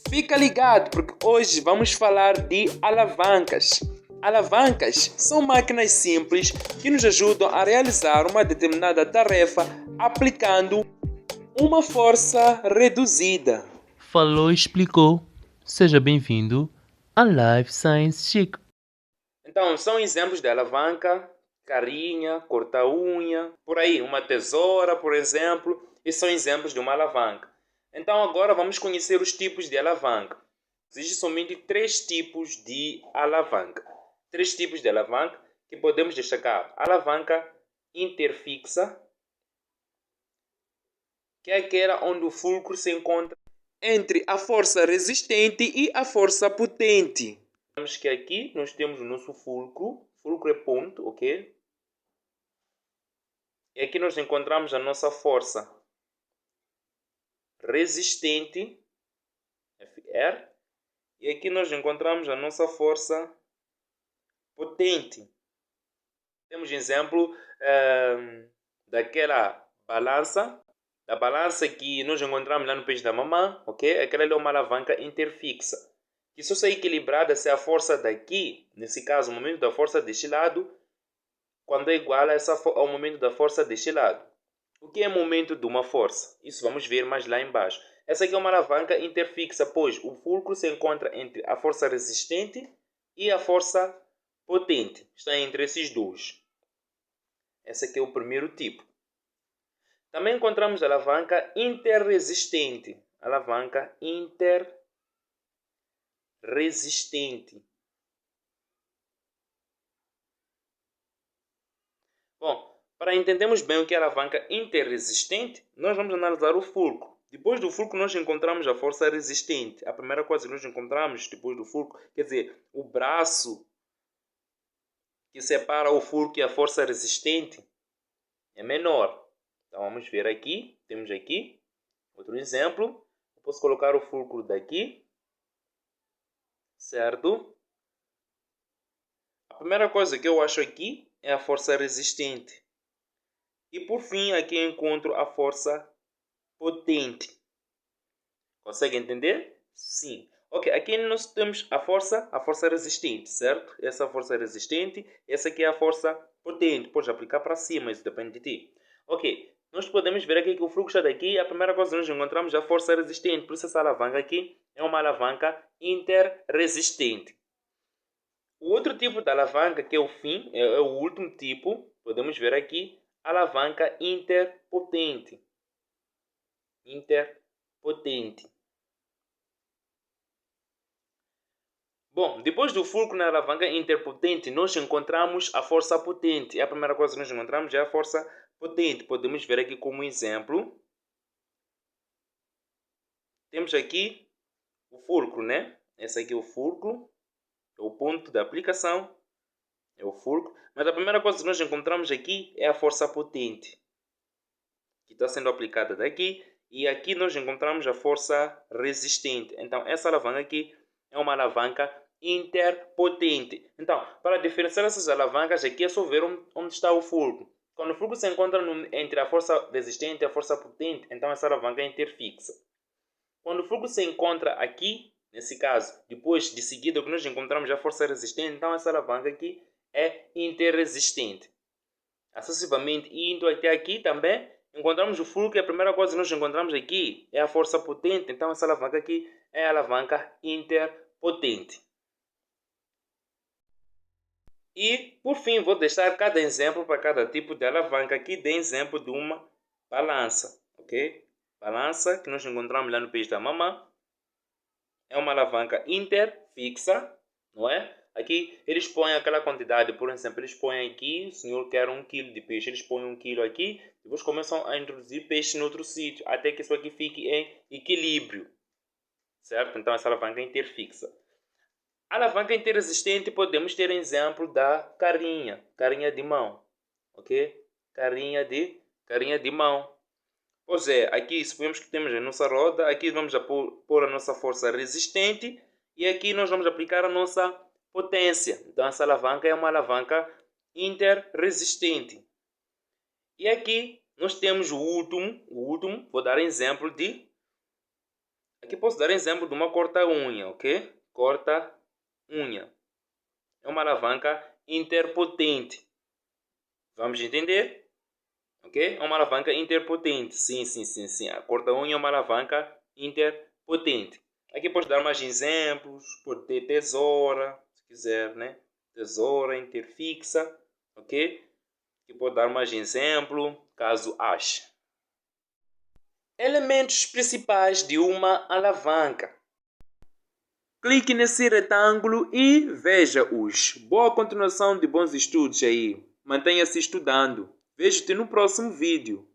Fica ligado porque hoje vamos falar de alavancas. Alavancas são máquinas simples que nos ajudam a realizar uma determinada tarefa aplicando uma força reduzida. Falou e explicou. Seja bem-vindo a Life Science Chic. Então, são exemplos de alavanca, carinha, corta-unha, por aí, uma tesoura, por exemplo, e são exemplos de uma alavanca. Então, agora vamos conhecer os tipos de alavanca. Existem somente três tipos de alavanca. Três tipos de alavanca que podemos destacar. Alavanca interfixa, que é aquela onde o fulcro se encontra entre a força resistente e a força potente. Vemos que aqui nós temos o nosso fulcro. Fulcro é ponto, ok? E aqui nós encontramos a nossa força resistente, FR. E aqui nós encontramos a nossa força potente. Temos exemplo daquela balança. Da balança que nós encontramos lá no peixe da mamã, ok? Aquela é uma alavanca interfixa. Que só se equilibrada se a força daqui, nesse caso o momento da força deste lado, quando é igual ao momento da força deste lado. O que é o momento de uma força? Isso vamos ver mais lá embaixo. Essa aqui é uma alavanca interfixa, pois o fulcro se encontra entre a força resistente e a força potente. Está entre esses dois. Esse aqui é o primeiro tipo. Também encontramos a alavanca interresistente. Alavanca interresistente. Bom, para entendermos bem o que é alavanca interresistente, nós vamos analisar o fulcro. Depois do fulcro nós encontramos a força resistente. A primeira coisa que nós encontramos depois do fulcro, quer dizer, o braço que separa o fulcro e a força resistente é menor. Então vamos ver aqui, temos aqui outro exemplo. Eu posso colocar o fulcro daqui, certo? A primeira coisa que eu acho aqui é a força resistente. E por fim aqui encontro a força potente. Consegue entender? Sim. Ok, aqui nós temos a força resistente, certo? Essa força resistente, essa aqui é a força potente. Pode aplicar para cima, isso depende de ti. Ok, nós podemos ver aqui que o fluxo daqui, a primeira coisa que nós encontramos é a força resistente. Por isso essa alavanca aqui é uma alavanca interresistente. O outro tipo de alavanca, que é o fim, é o último tipo, podemos ver aqui, alavanca interpotente. Interpotente. Bom, depois do fulcro na alavanca interpotente, nós encontramos a força potente. E a primeira coisa que nós encontramos é a força potente. Podemos ver aqui como exemplo. Temos aqui o fulcro, né? Esse aqui é o fulcro. É o ponto da aplicação. É o fulcro. Mas a primeira coisa que nós encontramos aqui é a força potente, que está sendo aplicada daqui. E aqui nós encontramos a força resistente. Então, essa alavanca aqui é uma alavanca interpotente. Então, para diferenciar essas alavancas, aqui é só ver onde está o fulcro. Quando o fulcro se encontra entre a força resistente e a força potente, então essa alavanca é interfixa. Quando o fulcro se encontra aqui, nesse caso, depois de seguida que nós encontramos a força resistente, então essa alavanca aqui é interresistente. Sucessivamente, indo até aqui também, encontramos o fulcro e a primeira coisa que nós encontramos aqui é a força potente. Então essa alavanca aqui é a alavanca interpotente. E, por fim, vou deixar cada exemplo para cada tipo de alavanca. Aqui dê exemplo de uma balança, ok? Balança que nós encontramos lá no peixe da mamã. É uma alavanca interfixa, não é? Aqui eles põem aquela quantidade, por exemplo, eles põem aqui, o senhor quer 1 kg de peixe, eles põem 1 kg aqui, depois começam a introduzir peixe em outro sítio, até que isso aqui fique em equilíbrio, certo? Então essa alavanca é interfixa. A alavanca interresistente podemos ter exemplo da carinha de mão, ok? Carinha de mão. Pois é, aqui suponhamos que temos a nossa roda, aqui vamos pôr a nossa força resistente e aqui nós vamos aplicar a nossa potência. Então essa alavanca é uma alavanca interresistente. E aqui nós temos o último, vou dar exemplo de Aqui posso dar exemplo de uma corta-unha, ok? Corta-unha. É uma alavanca interpotente. Vamos entender? Ok? É uma alavanca interpotente. Sim. A corta-unha é uma alavanca interpotente. Aqui posso dar mais exemplos. Pode ter tesoura, se quiser, né? Tesoura interfixa. Ok? Aqui pode dar mais exemplo, caso ache. Elementos principais de uma alavanca. Clique nesse retângulo e veja-os. Boa continuação de bons estudos aí. Mantenha-se estudando. Vejo-te no próximo vídeo.